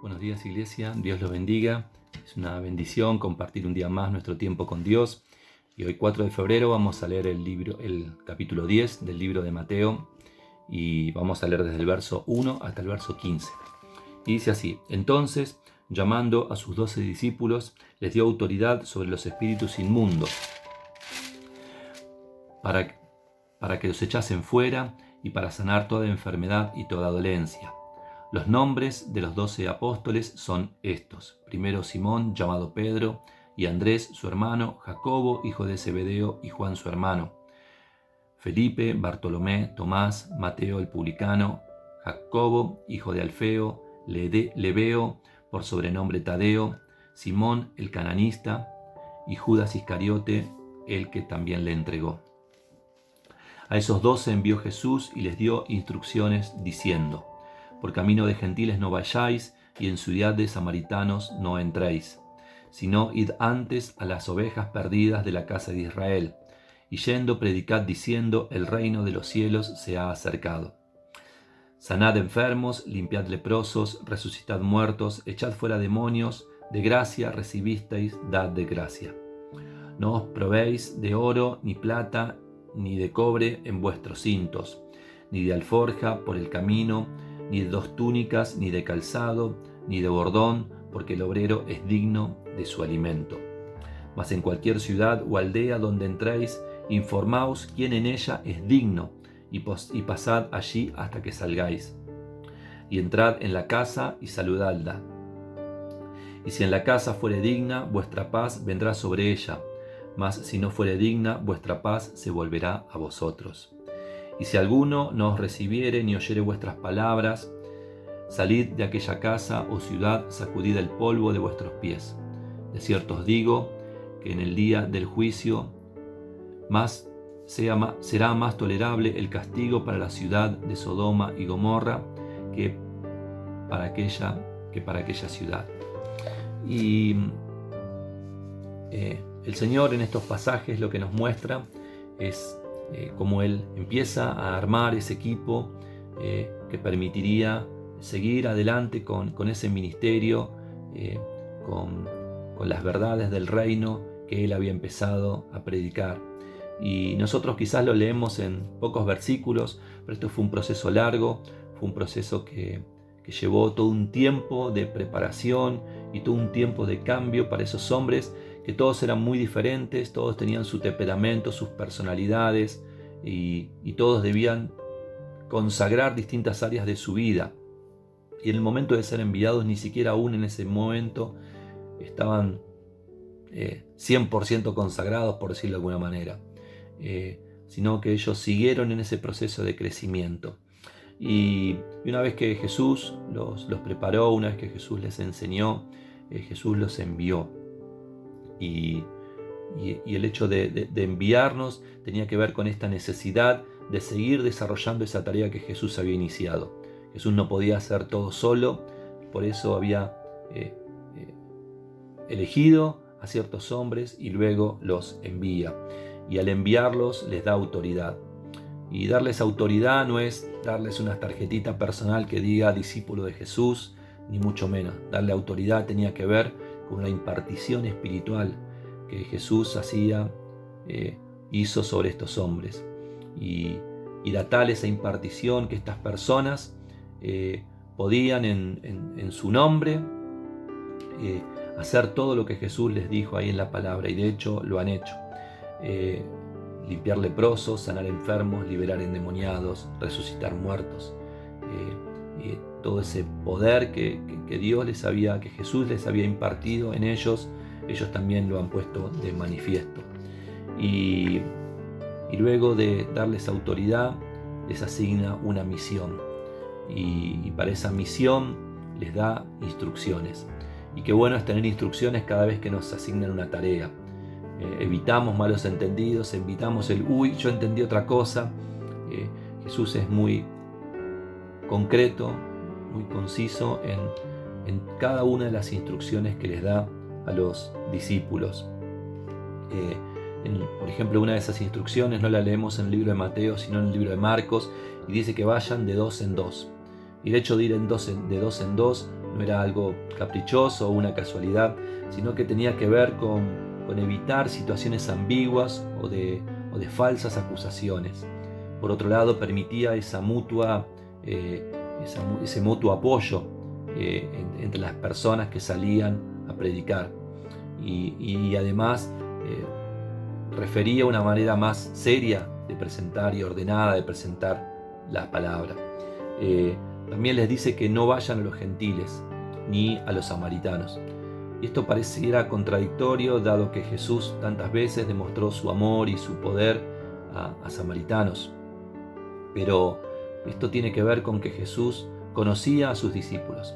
Buenos días, Iglesia. Dios los bendiga. Es una bendición compartir un día más nuestro tiempo con Dios. Y hoy 4 de febrero vamos a leer el capítulo 10 del libro de Mateo. Y vamos a leer desde el verso 1 hasta el verso 15. Y dice así: Entonces, llamando a sus 12 discípulos, les dio autoridad sobre los espíritus inmundos para que los echasen fuera y para sanar toda enfermedad y toda dolencia. Los nombres de los 12 apóstoles son estos: primero Simón, llamado Pedro, y Andrés su hermano, Jacobo, hijo de Zebedeo, y Juan su hermano, Felipe, Bartolomé, Tomás, Mateo el publicano, Jacobo, hijo de Alfeo, Lebeo, por sobrenombre Tadeo, Simón el cananista, y Judas Iscariote, el que también le entregó. A esos 12 envió Jesús y les dio instrucciones diciendo: Por camino de gentiles no vayáis, y en ciudad de samaritanos no entréis, sino id antes a las ovejas perdidas de la casa de Israel, y yendo predicad diciendo: el reino de los cielos se ha acercado. Sanad enfermos, limpiad leprosos, resucitad muertos, echad fuera demonios, de gracia recibisteis, dad de gracia. No os probéis de oro, ni plata, ni de cobre en vuestros cintos, ni de alforja por el camino, ni de 2 túnicas, ni de calzado, ni de bordón, porque el obrero es digno de su alimento. Mas en cualquier ciudad o aldea donde entréis, informaos quién en ella es digno, y pasad allí hasta que salgáis. Y entrad en la casa y saludadla. Y si en la casa fuere digna, vuestra paz vendrá sobre ella, mas si no fuere digna, vuestra paz se volverá a vosotros. Y si alguno no os recibiere ni oyere vuestras palabras, salid de aquella casa o ciudad, sacudid el polvo de vuestros pies. De cierto os digo que en el día del juicio será más tolerable el castigo para la ciudad de Sodoma y Gomorra que para aquella ciudad. Y el Señor en estos pasajes lo que nos muestra es cómo Él empieza a armar ese equipo que permitiría seguir adelante con ese ministerio, con las verdades del reino que Él había empezado a predicar. Y nosotros quizás lo leemos en pocos versículos, pero esto fue un proceso largo, fue un proceso que llevó todo un tiempo de preparación y todo un tiempo de cambio para esos hombres, que todos eran muy diferentes, todos tenían su temperamento, sus personalidades, y todos debían consagrar distintas áreas de su vida. Y en el momento de ser enviados, ni siquiera aún en ese momento estaban 100% consagrados, por decirlo de alguna manera, sino que ellos siguieron en ese proceso de crecimiento. Y una vez que Jesús los preparó, una vez que Jesús les enseñó, Jesús los envió. Y el hecho de enviarnos tenía que ver con esta necesidad de seguir desarrollando esa tarea que Jesús había iniciado. Jesús no podía hacer todo solo, por eso había elegido a ciertos hombres y luego los envía. Y al enviarlos les da autoridad. Y darles autoridad no es darles una tarjetita personal que diga discípulo de Jesús, ni mucho menos. Darle autoridad tenía que ver con la impartición espiritual que Jesús hizo sobre estos hombres. Y era tal esa impartición que estas personas podían en su nombre hacer todo lo que Jesús les dijo ahí en la palabra, y de hecho lo han hecho. Limpiar leprosos, sanar enfermos, liberar endemoniados, resucitar muertos. Todo ese poder que Jesús les había impartido en ellos también lo han puesto de manifiesto. Y luego de darles autoridad, les asigna una misión. Y para esa misión les da instrucciones. Y qué bueno es tener instrucciones cada vez que nos asignan una tarea. Evitamos malos entendidos, evitamos yo entendí otra cosa. Jesús es muy concreto, muy conciso en cada una de las instrucciones que les da a los discípulos. Por ejemplo, una de esas instrucciones no la leemos en el libro de Mateo, sino en el libro de Marcos, y dice que vayan de 2 en 2. Y el hecho de ir de 2 en 2 no era algo caprichoso o una casualidad, sino que tenía que ver con evitar situaciones ambiguas o de falsas acusaciones. Por otro lado, permitía ese mutuo apoyo entre las personas que salían a predicar. Y además refería una manera más seria de presentar y ordenada de presentar la palabra. También les dice que no vayan a los gentiles ni a los samaritanos. Y esto pareciera contradictorio, dado que Jesús tantas veces demostró su amor y su poder a samaritanos. Pero esto tiene que ver con que Jesús conocía a sus discípulos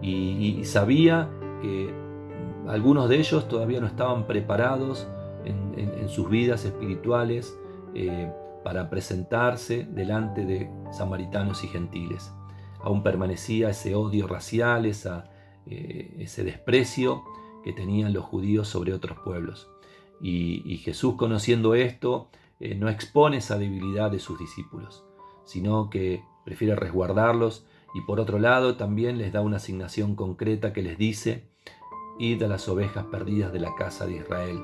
y sabía que algunos de ellos todavía no estaban preparados en sus vidas espirituales para presentarse delante de samaritanos y gentiles. Aún permanecía ese odio racial, ese desprecio que tenían los judíos sobre otros pueblos. Y Jesús, conociendo esto, no expone esa debilidad de sus discípulos, sino que prefiere resguardarlos, y por otro lado también les da una asignación concreta que les dice: id a las ovejas perdidas de la casa de Israel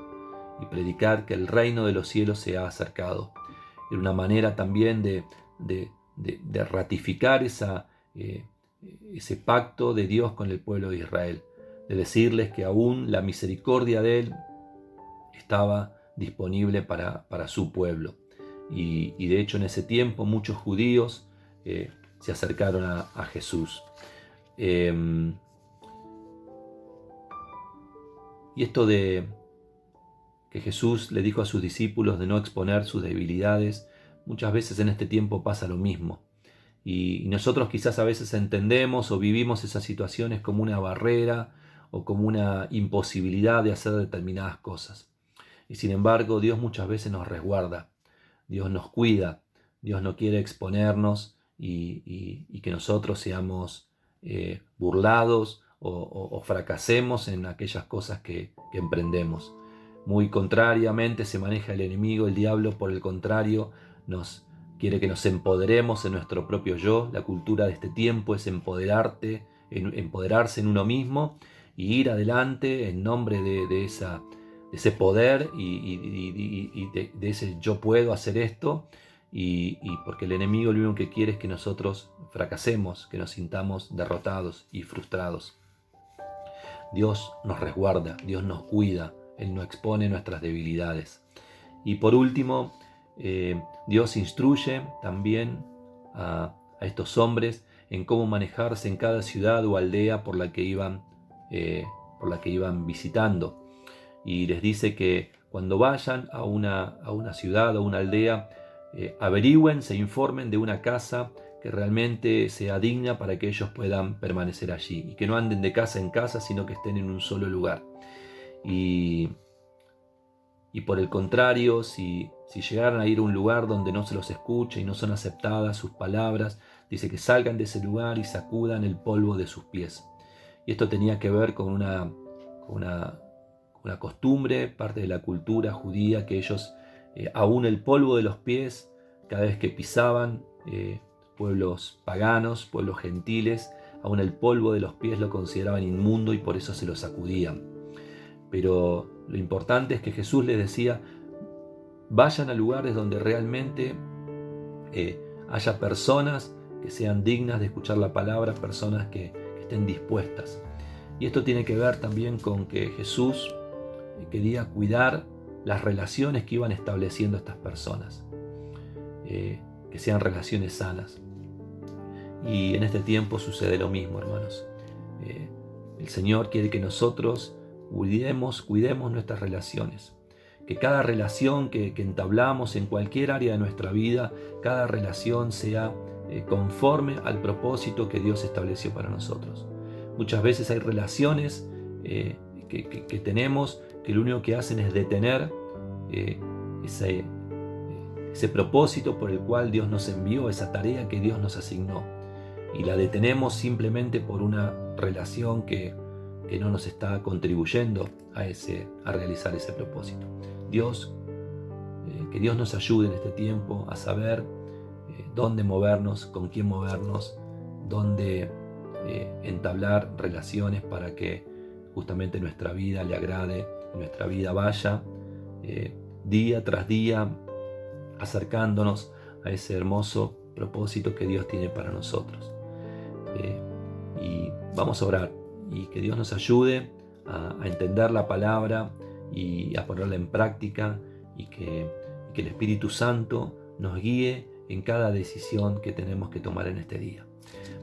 y predicad que el reino de los cielos se ha acercado. Era una manera también de ratificar ese pacto de Dios con el pueblo de Israel, de decirles que aún la misericordia de Él estaba disponible para su pueblo. Y de hecho en ese tiempo muchos judíos se acercaron a Jesús. Y esto de que Jesús le dijo a sus discípulos de no exponer sus debilidades, muchas veces en este tiempo pasa lo mismo. Y nosotros quizás a veces entendemos o vivimos esas situaciones como una barrera o como una imposibilidad de hacer determinadas cosas. Y sin embargo, Dios muchas veces nos resguarda, Dios nos cuida, Dios no quiere exponernos y que nosotros seamos burlados o fracasemos en aquellas cosas que emprendemos. Muy contrariamente se maneja el enemigo, el diablo, por el contrario, quiere que nos empoderemos en nuestro propio yo. La cultura de este tiempo es empoderarse en uno mismo y ir adelante en nombre de ese poder y de ese yo puedo hacer esto, y porque el enemigo lo único que quiere es que nosotros fracasemos, que nos sintamos derrotados y frustrados. Dios nos resguarda, Dios nos cuida, Él no expone nuestras debilidades. Y por último, Dios instruye también a estos hombres en cómo manejarse en cada ciudad o aldea por la que iban visitando. Y les dice que cuando vayan a una ciudad o una aldea, averigüen, se informen de una casa que realmente sea digna para que ellos puedan permanecer allí, y que no anden de casa en casa, sino que estén en un solo lugar. Y por el contrario, si llegaran a ir a un lugar donde no se los escucha y no son aceptadas sus palabras, dice que salgan de ese lugar y sacudan el polvo de sus pies. Y esto tenía que ver con una costumbre, parte de la cultura judía, que ellos, aún el polvo de los pies, cada vez que pisaban pueblos paganos, pueblos gentiles, aún el polvo de los pies lo consideraban inmundo y por eso se lo sacudían. Pero lo importante es que Jesús les decía: vayan a lugares donde realmente haya personas que sean dignas de escuchar la palabra, personas que estén dispuestas. Y esto tiene que ver también con que Jesús quería cuidar las relaciones que iban estableciendo estas personas, que sean relaciones sanas. Y en este tiempo sucede lo mismo, hermanos. El Señor quiere que nosotros cuidemos nuestras relaciones, que cada relación que entablamos en cualquier área de nuestra vida, cada relación sea conforme al propósito que Dios estableció para nosotros. Muchas veces hay relaciones que tenemos que lo único que hacen es detener ese propósito por el cual Dios nos envió, esa tarea que Dios nos asignó, y la detenemos simplemente por una relación que no nos está contribuyendo a realizar ese propósito. Que Dios nos ayude en este tiempo a saber dónde movernos, con quién movernos, dónde entablar relaciones para que justamente nuestra vida le agrade, nuestra vida vaya día tras día acercándonos a ese hermoso propósito que Dios tiene para nosotros. Y vamos a orar y que Dios nos ayude a entender la palabra y a ponerla en práctica y que el Espíritu Santo nos guíe en cada decisión que tenemos que tomar en este día.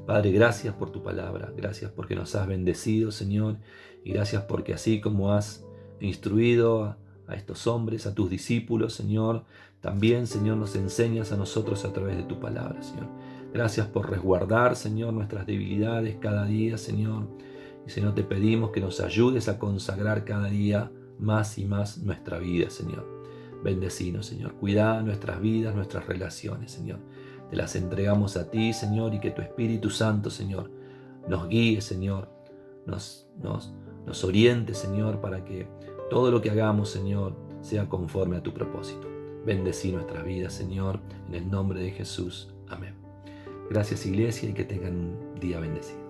Padre, gracias por tu palabra, gracias porque nos has bendecido, Señor, y gracias porque así como has instruido a estos hombres, a tus discípulos, Señor, también, Señor, nos enseñas a nosotros a través de tu palabra, Señor. Gracias por resguardar, Señor, nuestras debilidades cada día, Señor. Y, Señor, te pedimos que nos ayudes a consagrar cada día más y más nuestra vida, Señor. Bendecinos, Señor. Cuida nuestras vidas, nuestras relaciones, Señor. Te las entregamos a ti, Señor, y que tu Espíritu Santo, Señor, nos guíe, Señor, nos oriente, Señor, para que todo lo que hagamos, Señor, sea conforme a tu propósito. Bendecí nuestras vidas, Señor, en el nombre de Jesús. Amén. Gracias, Iglesia, y que tengan un día bendecido.